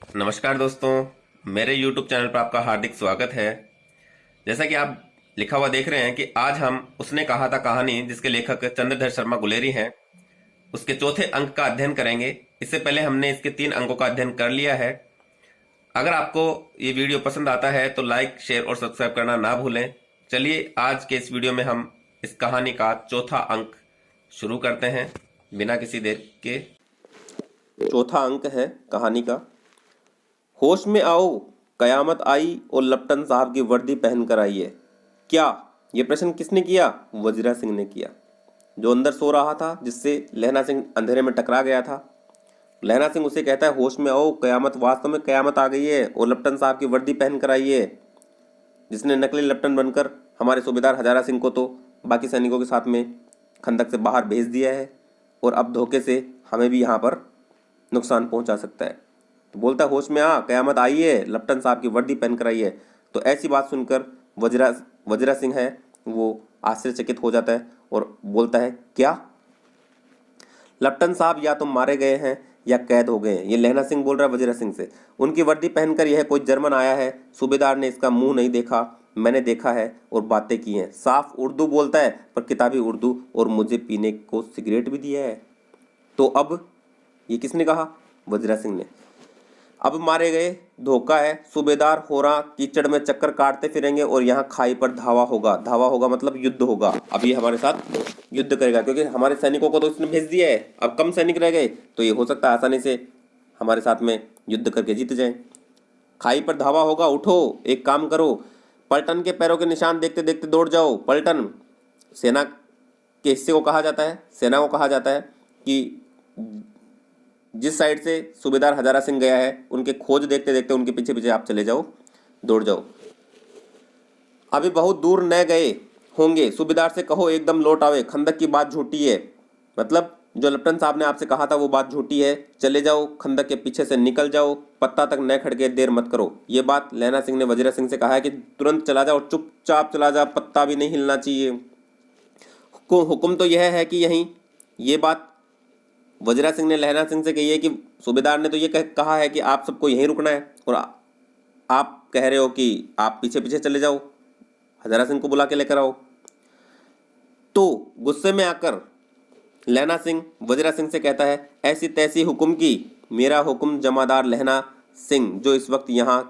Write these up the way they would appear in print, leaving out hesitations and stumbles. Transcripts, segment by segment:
नमस्कार दोस्तों, मेरे YouTube चैनल पर आपका हार्दिक स्वागत है। जैसा कि आप लिखा हुआ देख रहे हैं कि आज हम उसने कहा था कहानी, जिसके लेखक चंद्रधर शर्मा गुलेरी हैं, उसके चौथे अंक का अध्ययन करेंगे। इससे पहले हमने इसके 3 अंकों का अध्ययन कर लिया है। अगर आपको ये वीडियो पसंद आता है तो लाइक, शेयर और सब्सक्राइब करना ना भूलें। चलिए आज के इस वीडियो में हम इस कहानी का चौथा अंक शुरू करते हैं बिना किसी देर के। चौथा अंक है कहानी का, होश में आओ, कयामत आई और लप्टन साहब की वर्दी पहनकर आई है। क्या? ये प्रश्न किसने किया? वजीरा सिंह ने किया, जो अंदर सो रहा था, जिससे लहना सिंह अंधेरे में टकरा गया था। लहना सिंह उसे कहता है, होश में आओ, कयामत, वास्तव में कयामत आ गई है और लप्टन साहब की वर्दी पहनकर आई है, जिसने नकली लप्टन बनकर हमारे सूबेदार हजारा सिंह को तो बाकी सैनिकों के साथ में खंदक से बाहर भेज दिया है और अब धोखे से हमें भी यहाँ पर नुकसान पहुँचा सकता है। तो बोलता है, होश में आ, कयामत आई है, लप्टन साहब की वर्दी पहनकर आई है। तो ऐसी बात सुनकर वजीरा सिंह है वो आश्चर्यचकित हो जाता है और बोलता है, क्या? लप्टन साहब या तो मारे गए हैं या कैद हो गए हैं। ये लहना सिंह बोल रहा है वजीरा सिंह से। उनकी वर्दी पहनकर यह कोई जर्मन आया है। सूबेदार ने इसका मुंह नहीं देखा, मैंने देखा है और बातें की हैं। साफ उर्दू बोलता है, पर किताबी उर्दू, और मुझे पीने को सिगरेट भी दिया है। तो अब ये किसने कहा? वजीरा सिंह ने। अब मारे गए, धोखा है। सूबेदार होरा कीचड़ में चक्कर काटते फिरेंगे और यहाँ खाई पर धावा होगा। धावा होगा मतलब युद्ध होगा। अब ये हमारे साथ युद्ध करेगा, क्योंकि हमारे सैनिकों को तो इसने भेज दिया है। अब कम सैनिक रह गए तो ये हो सकता है आसानी से हमारे साथ में युद्ध करके जीत जाए। खाई पर धावा होगा, उठो, एक काम करो, पलटन के पैरों के निशान देखते देखते दौड़ जाओ। पलटन सेना के हिस्से को कहा जाता है, सेना को कहा जाता है कि जिस साइड से सूबेदार हजारा सिंह गया है, उनके खोज देखते देखते उनके पीछे पीछे आप चले जाओ, दौड़ जाओ। अभी बहुत दूर न गए होंगे, सूबेदार से कहो एकदम लौट आवे। खंदक की बात झूठी है, मतलब जो लप्टन साहब ने आपसे कहा था वो बात झूठी है। चले जाओ, खंदक के पीछे से निकल जाओ, पत्ता तक न खड़के, देर मत करो। ये बात लहना सिंह ने वजीरा सिंह से कहा है कि तुरंत चला जाओ, चुपचाप चला जा, पत्ता भी नहीं हिलना चाहिए। हुक्म तो यह है कि यहीं, ये बात वजीरा सिंह ने लहना सिंह से कही है कि सूबेदार ने तो ये कहा है कि आप सबको यहीं रुकना है, और आप कह रहे हो कि आप पीछे पीछे चले जाओ, हजारा सिंह को बुला के लेकर आओ। तो गुस्से में आकर लहना सिंह वजीरा सिंह से कहता है, ऐसी तैसी हुक्म की, मेरा हुक्म जमादार लहना सिंह, जो इस वक्त यहाँ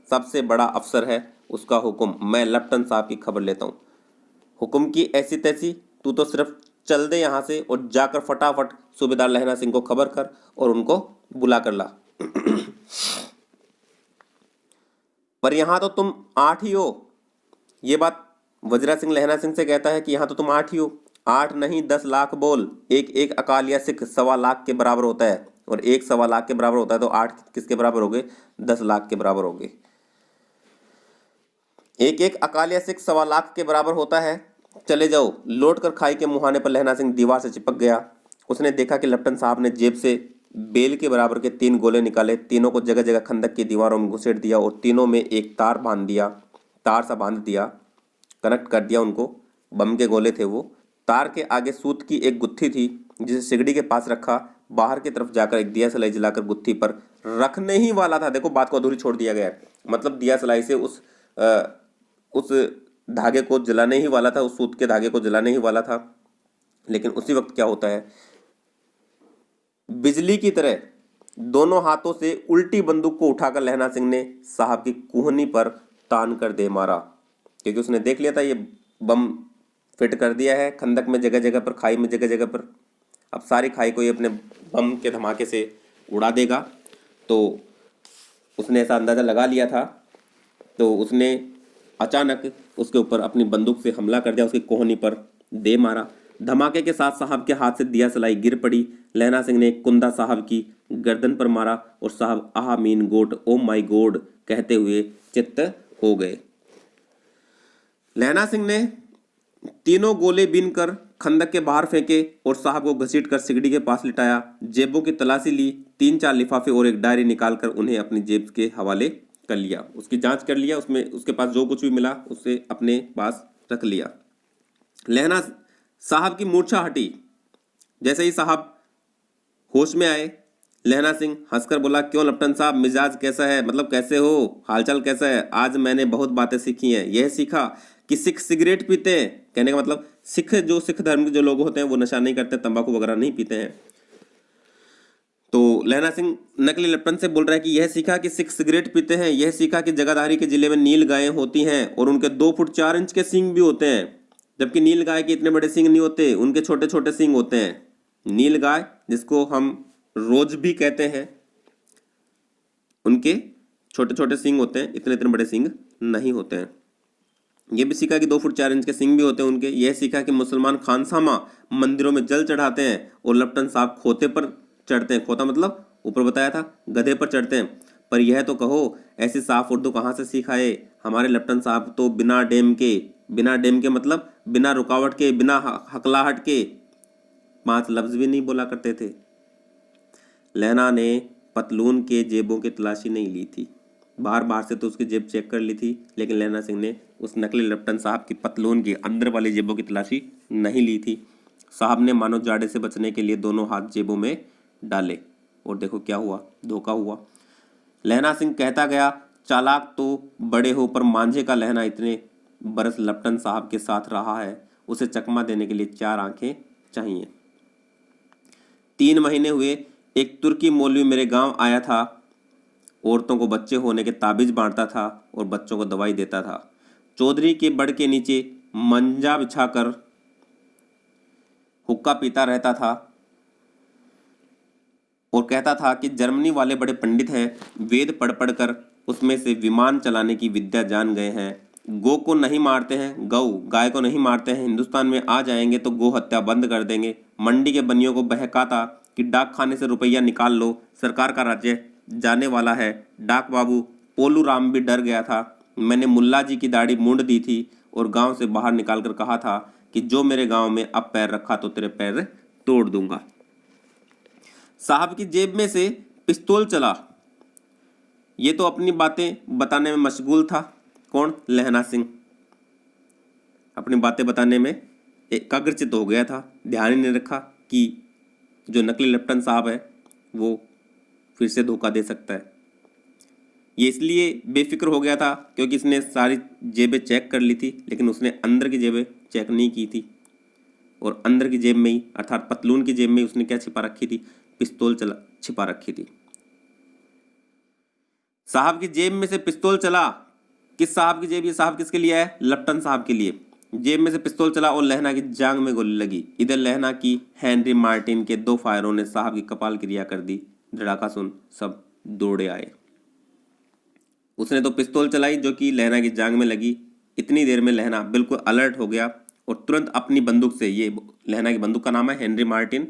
सबसे बड़ा अफसर है, उसका हुक्म। मैं लप्टन साहब की खबर लेता हूँ। हुक्म की ऐसी तैसी? तू तो सिर्फ चल दे यहाँ से और जाकर फटाफट सूबेदार लहना सिंह को खबर कर और उनको बुला कर ला। पर यहाँ तो तुम 8 ही हो। ये बात वजीरा सिंह लहना सिंह से कहता है कि यहाँ तो तुम 8 ही हो। 8 नहीं, 10 लाख बोल। एक अकाल या सिख 1.25 लाख के बराबर होता है, और 1.25 लाख के बराबर होता है, तो 8 किसके बराबर हो गए? 10 लाख के बराबर हो गए। एक अकाल या सिख 1.25 लाख के बराबर होता है। चले जाओ। लौटकर खाई के मुहाने पर लहना सिंह दीवार से चिपक गया। उसने देखा कि लप्टन साहब ने जेब से बेल के बराबर के 3 गोले निकाले, तीनों को जगह जगह खंदक की दीवारों में घुसेड़ दिया और तीनों में एक तार बांध दिया, तार सा बांध दिया, कनेक्ट कर दिया उनको। बम के गोले थे वो। तार के आगे सूत की एक गुत्थी थी, जिसे सिगड़ी के पास रखा। बाहर की तरफ जाकर एक दिया सलाई जलाकर गुत्थी पर रखने ही वाला था। देखो, बात को अधूरी छोड़ दिया गया है, मतलब दिया सलाई से उस धागे को जलाने ही वाला था, उस सूत के धागे को जलाने ही वाला था। लेकिन उसी वक्त क्या होता है, बिजली की तरह दोनों हाथों से उल्टी बंदूक को उठाकर लहना सिंह ने साहब की कूहनी पर तान कर दे मारा, क्योंकि उसने देख लिया था ये बम फिट कर दिया है खंदक में जगह जगह पर, खाई में जगह जगह पर। अब सारी खाई को ये अपने बम के धमाके से उड़ा देगा। तो उसने ऐसा अंदाज़ा लगा लिया था, तो उसने अचानक उसके ऊपर अपनी बंदूक से हमला कर दिया, उसकी कोहनी पर दे मारा। धमाके के साथ साहब के हाथ से दिया सलाई गिर पड़ी। लहना सिंह ने कुंदा साहब की गर्दन पर मारा और साहब आह मीन गोड, ओ माई गॉड कहते हुए चित्त हो गए। लहना सिंह ने तीनों गोले बीन कर खंदक के बाहर फेंके और साहब को घसीट कर सिगड़ी के पास लिटाया। जेबों की तलाशी ली, 3-4 लिफाफे और एक डायरी निकालकर उन्हें अपनी जेब के हवाले कर लिया। उसकी जांच कर लिया, उसमें उसके पास जो कुछ भी मिला उसे अपने पास रख लिया। लहना साहब की मूर्छा हटी। जैसे ही साहब होश में आए, लहना सिंह हंसकर बोला, क्यों लपटन साहब, मिजाज कैसा है, मतलब कैसे हो, हालचाल कैसा है? आज मैंने बहुत बातें सीखी हैं। यह सीखा कि सिख सिगरेट पीते हैं। कहने का मतलब सिख धर्म के जो लोग होते हैं वो नशा नहीं करते, तंबाकू वगैरह नहीं पीते हैं। तो लहना सिंह नकली लपटन से बोल रहा है कि यह सीखा कि सिख सिगरेट पीते हैं, यह सीखा कि जगाधारी के जिले में नील गायें होती हैं और उनके 2 फुट 4 इंच के सींग भी होते हैं, जबकि नील गाय के इतने बड़े सींग नहीं होते, उनके छोटे छोटे सींग होते हैं। नील गाय जिसको हम रोज भी कहते हैं, उनके छोटे छोटे सींग होते हैं, इतने इतने बड़े सींग नहीं होते हैं। ये भी सीखा कि 2 फुट 4 इंच के सींग भी होते हैं उनके। यह सीखा कि मुसलमान खानसामा मंदिरों में जल चढ़ाते हैं और लपटन साहब खोते पर चढ़ते हैं। खोता मतलब ऊपर बताया था, गधे पर चढ़ते हैं। पर यह तो कहो, ऐसी साफ उर्दू कहाँ से सीखा है? हमारे लपटन साहब तो बिना डेम के मतलब बिना रुकावट के, बिना हकलाहट के 5 लफ्ज भी नहीं बोला करते थे। लहना ने पतलून के जेबों की तलाशी नहीं ली थी, बार बार से तो उसकी जेब चेक कर ली थी, लेकिन लहना सिंह ने उस नकली लपटन साहब की पतलून की अंदर वाली जेबों की तलाशी नहीं ली थी। साहब ने मानो जाड़े से बचने के लिए दोनों हाथ जेबों में डाले और देखो क्या हुआ, धोखा हुआ। लहना सिंह कहता गया, चालाक तो बड़े हो, पर मांझे का लहना इतने बरस लपटन साहब के साथ रहा है, उसे चकमा देने के लिए 4 आंखें चाहिए। 3 महीने हुए, एक तुर्की मौलवी मेरे गांव आया था, औरतों को बच्चे होने के ताबीज बांटता था और बच्चों को दवाई देता था। चौधरी के बड़ के नीचे मंजा बिछाकर हुक्का पीता रहता था और कहता था कि जर्मनी वाले बड़े पंडित हैं, वेद पढ़ पढ़ कर उसमें से विमान चलाने की विद्या जान गए हैं। गौ को नहीं मारते हैं, गाय को नहीं मारते हैं, हिंदुस्तान में आ जाएंगे तो गौ हत्या बंद कर देंगे। मंडी के बनियों को बहकाता कि डाक खाने से रुपया निकाल लो, सरकार का राज्य जाने वाला है। डाक बाबू पोलू राम भी डर गया था। मैंने मुल्ला जी की दाढ़ी मूंड दी थी और गांव से बाहर निकाल कर कहा था कि जो मेरे गांव में अब पैर रखा तो तेरे पैर तोड़ दूंगा। साहब की जेब में से पिस्तौल चला। ये तो अपनी बातें बताने में मशगूल था। कौन? लहना सिंह अपनी बातें बताने में एकाग्रचित हो गया था। ध्यान ही नहीं रखा कि जो नकली लेफ्टिनेंट साहब है वो फिर से धोखा दे सकता है। ये इसलिए बेफिक्र हो गया था क्योंकि इसने सारी जेबें चेक कर ली थी, लेकिन उसने अंदर की जेबें चेक नहीं की थी। और अंदर की जेब में ही, अर्थात पतलून की जेब में ही उसने क्या छिपा रखी थी? पिस्तौल छिपा रखी थी। साहब की जेब में से पिस्तौल चला। किस साहब की जेब? ये साहब किसके लिए है? लपटन साहब के लिए। जेब में से पिस्तौल चला और लहना की जांग में गोली लगी। इधर लहना की हेनरी मार्टिन के 2 फायरों ने साहब की कपाल क्रिया कर दी। धड़ाका सुन सब दौड़े आए। उसने तो पिस्तौल चलाई जो कि लहना की जांग में लगी। इतनी देर में लहना बिल्कुल अलर्ट हो गया और तुरंत अपनी बंदूक से, ये लहना की बंदूक का नाम है हेनरी मार्टिन,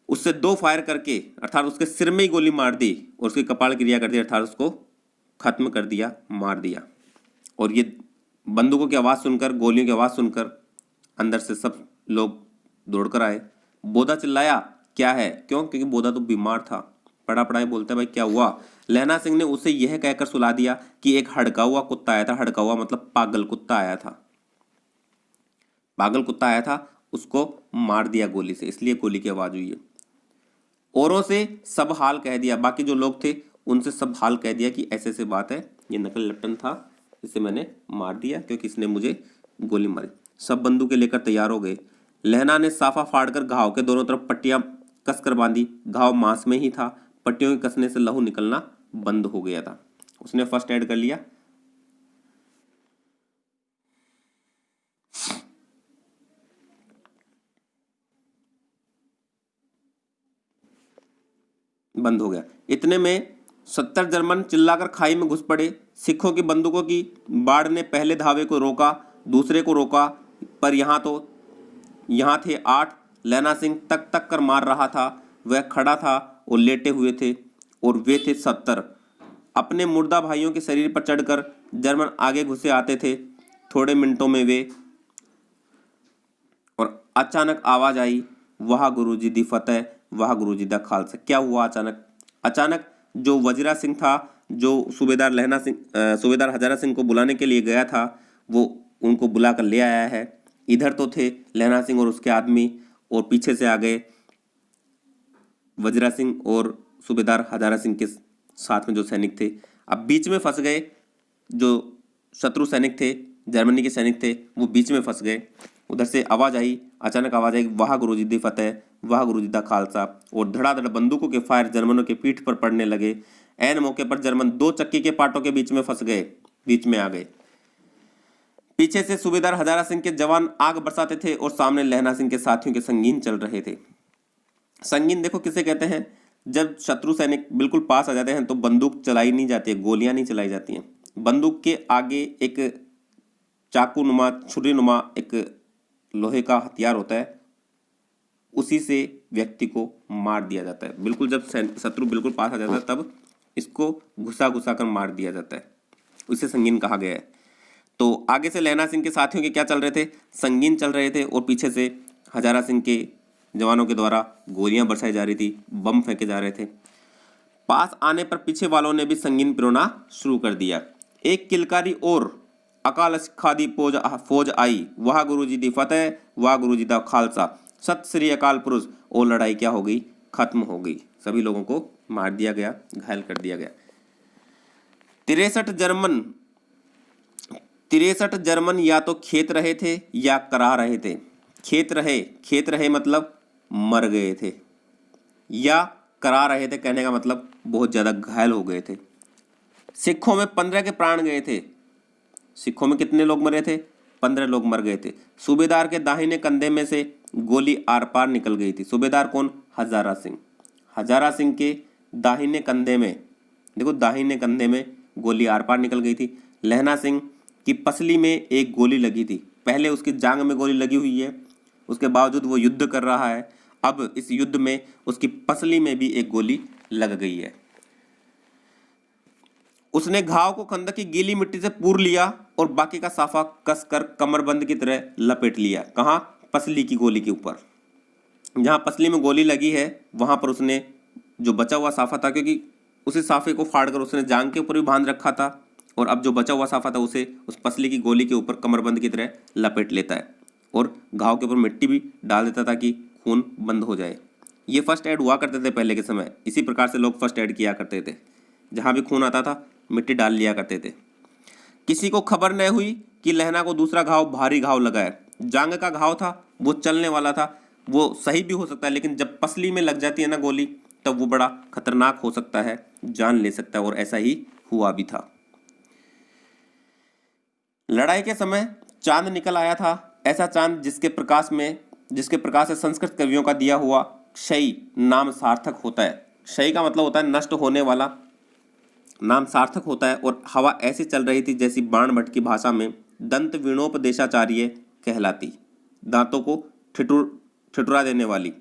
उससे 2 फायर करके अर्थात उसके सिर में ही गोली मार दी और उसकी कपाल क्रिया कर दी, अर्थात उसको खत्म कर दिया, मार दिया। और ये बंदूकों की आवाज़ सुनकर, गोलियों की आवाज़ सुनकर अंदर से सब लोग दौड़कर आए। बोधा चिल्लाया, क्या है? क्यों? क्योंकि बोधा तो बीमार था। पड़ा पड़ा बोलता है, भाई क्या हुआ? लहना सिंह ने उसे यह कहकर सुला दिया कि एक हड़का हुआ कुत्ता आया था। हड़का हुआ मतलब पागल कुत्ता आया था। पागल कुत्ता आया था, उसको मार दिया गोली से, इसलिए गोली की आवाज़ हुई है। औरों से सब हाल कह दिया, बाकी जो लोग थे उनसे सब हाल कह दिया कि ऐसे ऐसे बात है, ये नकली लपटन था, इसे मैंने मार दिया क्योंकि इसने मुझे गोली मारी। सब बंदूकें लेकर तैयार हो गए। लहना ने साफा फाड़कर घाव के दोनों तरफ पट्टियां कसकर बांधी। घाव मांस में ही था। पट्टियों के कसने से लहू निकलना बंद हो गया था। उसने फर्स्ट एड कर लिया। बंद हो गया। इतने में 70 जर्मन चिल्लाकर खाई में घुस पड़े। सिखों की बंदूकों की बाढ़ ने पहले धावे को रोका, दूसरे को रोका, पर यहाँ थे 8। लहना सिंह तक तक कर मार रहा था। वह खड़ा था और लेटे हुए थे और वे थे 70। अपने मुर्दा भाइयों के शरीर पर चढ़कर जर्मन आगे घुसे आते थे। थोड़े मिनटों में वे, और अचानक आवाज आई, वाह गुरुजी दी फतेह, वाह गुरुजी दा खालसा। क्या हुआ अचानक? अचानक जो वजीरा सिंह था, जो सूबेदार हजारा सिंह को बुलाने के लिए गया था, वो उनको बुला कर ले आया है। इधर तो थे लहना सिंह और उसके आदमी, और पीछे से आ गए वजीरा सिंह और सूबेदार हजारा सिंह के साथ में जो सैनिक थे, अब बीच में फंस गए। जो शत्रु सैनिक थे, जर्मनी के सैनिक थे, वो बीच में फंस गए। उधर से आवाज़ आई, अचानक आवाज़ आई, वाह गुरुजी दी फतेह, वाह गुरुजी दा खालसा, और धड़ाधड़ बंदूकों के फायर जर्मनों के पीठ पर पड़ने लगे। ऐन मौके पर जर्मन दो चक्की के पाटों के बीच में फंस गए, बीच में आ गए। पीछे से सूबेदार हजारा सिंह के जवान आग बरसाते थे और सामने लहना सिंह के साथियों के संगीन चल रहे थे। संगीन देखो किसे कहते हैं, जब शत्रु सैनिक बिल्कुल पास आ जाते हैं तो बंदूक चलाई नहीं जाती है, गोलियां नहीं चलाई जाती हैं। बंदूक के आगे एक चाकू नुमा, छुरी नुमा एक लोहे का हथियार होता है, उसी से व्यक्ति को मार दिया जाता है। बिल्कुल जब शत्रु बिल्कुल पास आ जाता है तब इसको घुसा घुसा कर मार दिया जाता है, उसे संगीन कहा गया है। तो आगे से लहना सिंह के साथियों के क्या चल रहे थे, संगीन चल रहे थे, और पीछे से हजारा सिंह के जवानों के द्वारा गोलियां बरसाई जा रही थी, बम फेंके जा रहे थे। पास आने पर पीछे वालों ने भी संगीन पिरोना शुरू कर दिया। एक किलकारी और अकाल खादी फौज आई, वाह गुरुजी दी फतेह, वाह गुरुजी दा खालसा, सत श्री अकाल पुरुष, और लड़ाई क्या हो गई, खत्म हो गई। सभी लोगों को मार दिया गया, घायल कर दिया गया। 63 जर्मन या तो खेत रहे थे या करा रहे थे। खेत रहे मतलब मर गए थे, या करा रहे थे कहने का मतलब बहुत ज़्यादा घायल हो गए थे। सिखों में 15 के प्राण गए थे। सिखों में कितने लोग मरे थे, 15 लोग मर गए थे। सूबेदार के दाहिने कंधे में से गोली आर पार निकल गई थी। सूबेदार कौन, हजारा सिंह। हजारा सिंह के दाहिने कंधे में, देखो दाहिने कंधे में गोली आर पार निकल गई थी। लहना सिंह की पसली में एक गोली लगी थी, पहले उसकी जांग में गोली लगी हुई है, उसके बावजूद वो युद्ध कर रहा है। अब इस युद्ध में उसकी पसली में भी एक गोली लग गई है। उसने घाव को खंदक की गीली मिट्टी से पूर लिया और बाकी का साफा कसकर कमरबंद की तरह लपेट लिया। कहाँ, पसली की गोली के ऊपर। जहाँ पसली में गोली लगी है वहाँ पर उसने जो बचा हुआ साफा था, क्योंकि उसी साफे को फाड़कर उसने जांग के ऊपर भी बांध रखा था, और अब जो बचा हुआ साफा था उसे उस पसली की गोली के ऊपर कमरबंद की तरह लपेट लेता है और घाव के ऊपर मिट्टी भी डाल देता ताकि खून बंद हो जाए। ये फर्स्ट एड हुआ करते थे पहले के समय, इसी प्रकार से लोग फर्स्ट एड किया करते थे। जहाँ भी खून आता था मिट्टी डाल लिया करते थे। किसी को खबर न हुई कि लहना को दूसरा घाव भारी घाव लगा है। जांग का घाव था, वो चलने वाला था, वो सही भी हो सकता है, लेकिन जब पसली में लग जाती है ना गोली, तब वो बड़ा खतरनाक हो सकता है, जान ले सकता है, और ऐसा ही हुआ भी था। लड़ाई के समय चांद निकल आया था, ऐसा चांद जिसके प्रकाश से संस्कृत कवियों का दिया हुआ क्षय नाम सार्थक होता है। क्षय का मतलब होता है नष्ट होने वाला, नाम सार्थक होता है। और हवा ऐसी चल रही थी जैसी बाण भट्ट की भाषा में दंत वीणोपदेशाचार्य कहलाती, दांतों को ठिठुरा देने वाली।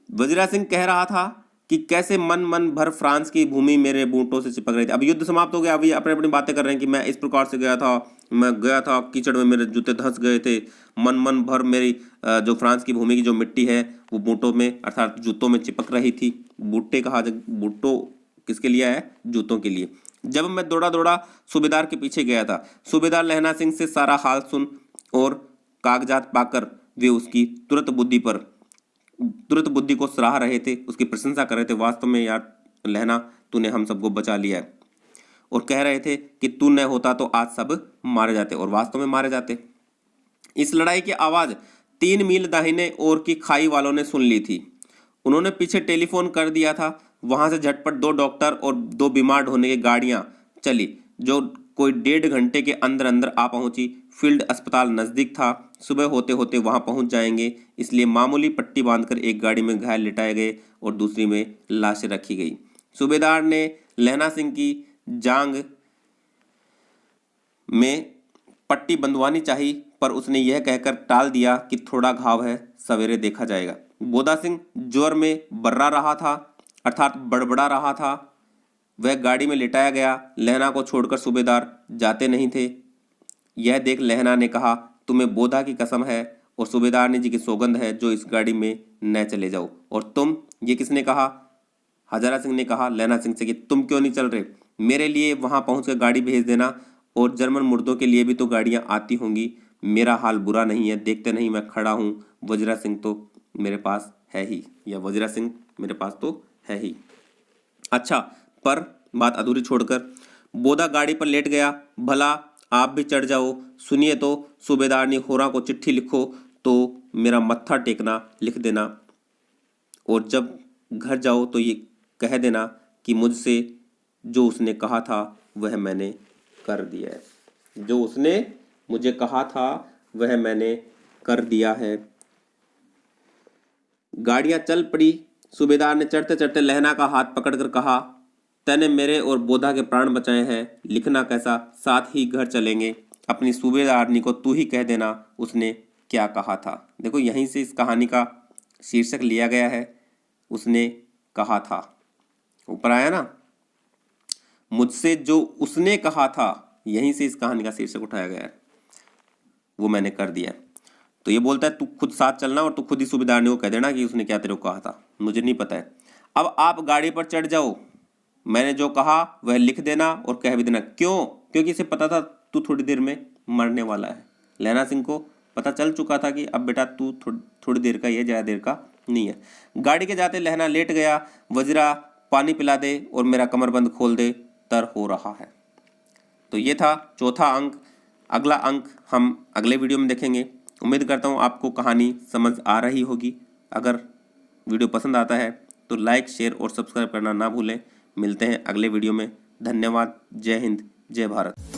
वजीरा सिंह कह रहा था कि कैसे मन भर फ्रांस की भूमि मेरे बूटों से चिपक रही थी। अब युद्ध समाप्त हो गया, अभी अपनी अपनी बातें कर रहे हैं कि मैं इस प्रकार से गया था, मैं गया था कीचड़ में, मेरे जूते धंस गए थे, मन भर मेरी जो फ्रांस की भूमि की जो मिट्टी है वो बूटों में अर्थात जूतों में चिपक रही थी। बूटे कहा, बूटो किसके लिए है, जूतों के लिए। जब मैं दौड़ा सूबेदार के पीछे गया था, सूबेदार लहना सिंह से सारा हाल सुन और कागजात पाकर वे उसकी तुरंत बुद्धि को सराह रहे थे, उसकी प्रशंसा कर रहे थे। वास्तव में यार लहना, तूने हम सबको बचा लिया है, और कह रहे थे कि तू न होता तो आज सब मारे जाते, और वास्तव में मारे जाते। इस लड़ाई की आवाज़ 3 मील दाहिने ओर की खाई वालों ने सुन ली थी। उन्होंने पीछे टेलीफोन कर दिया था। वहां से झटपट 2 डॉक्टर और 2 बीमार ढोने की गाड़ियां चली, जो कोई 1.5 घंटे के अंदर आ पहुंची। फील्ड अस्पताल नज़दीक था, सुबह होते होते वहां पहुंच जाएंगे, इसलिए मामूली पट्टी बांधकर एक गाड़ी में घायल लिटाए गए और दूसरी में लाशें रखी गई। सूबेदार ने लहना सिंह की जांग में पट्टी बंधवानी चाहिए, पर उसने यह कहकर टाल दिया कि थोड़ा घाव है, सवेरे देखा जाएगा। बोदा सिंह ज्वर में बर्रा रहा था, अर्थात बड़बड़ा रहा था। वह गाड़ी में लिटाया गया। लहना को छोड़कर सूबेदार जाते नहीं थे। यह देख लहना ने कहा, तुम्हें बोधा की कसम है और सूबेदार ने जी की सौगंध है जो इस गाड़ी में न चले जाओ। और तुम, ये किसने कहा, हजारा सिंह ने कहा लहना सिंह से कि तुम क्यों नहीं चल रहे, मेरे लिए वहां पहुंचकर गाड़ी भेज देना, और जर्मन मुर्दों के लिए भी तो गाड़ियां आती होंगी। मेरा हाल बुरा नहीं है, देखते नहीं मैं खड़ा हूं, वजीरा सिंह तो मेरे पास है ही। या वजीरा सिंह मेरे पास तो है ही। अच्छा, पर बात अधूरी छोड़कर बोधा गाड़ी पर लेट गया। भला आप भी चढ़ जाओ, सुनिए तो सूबेदारनी होरा को चिट्ठी लिखो तो मेरा मत्था टेकना लिख देना, और जब घर जाओ तो ये कह देना कि मुझसे जो उसने कहा था वह मैंने कर दिया है। जो उसने मुझे कहा था वह मैंने कर दिया है। गाड़ियां चल पड़ी। सूबेदार ने चढ़ते चढ़ते लहना का हाथ पकड़कर कहा, तैने मेरे और बोधा के प्राण बचाए हैं, लिखना कैसा, साथ ही घर चलेंगे। अपनी सूबेदारनी को तू ही कह देना उसने क्या कहा था। देखो, यहीं से इस कहानी का शीर्षक लिया गया है, उसने कहा था। ऊपर आया ना, मुझसे जो उसने कहा था, यहीं से इस कहानी का शीर्षक उठाया गया है, वो मैंने कर दिया। तो ये बोलता है तू खुद साथ चलना और तू खुद ही सूबेदारनी को कह देना कि उसने क्या तेरे को कहा था, मुझे नहीं पता है। अब आप गाड़ी पर चढ़ जाओ, मैंने जो कहा वह लिख देना और कह भी देना। क्यों? क्योंकि इसे पता था तू थोड़ी देर में मरने वाला है। लहना सिंह को पता चल चुका था कि अब बेटा तू थोड़ी देर का ही है, ज़्यादा देर का नहीं है। गाड़ी के जाते लहना लेट गया। वजीरा पानी पिला दे और मेरा कमरबंद खोल दे, तर हो रहा है। तो ये था चौथा अंक। अगला अंक हम अगले वीडियो में देखेंगे। उम्मीद करता हूँ आपको कहानी समझ आ रही होगी। अगर वीडियो पसंद आता है तो लाइक, शेयर और सब्सक्राइब करना ना भूलें। मिलते हैं अगले वीडियो में। धन्यवाद। जय हिंद, जय भारत।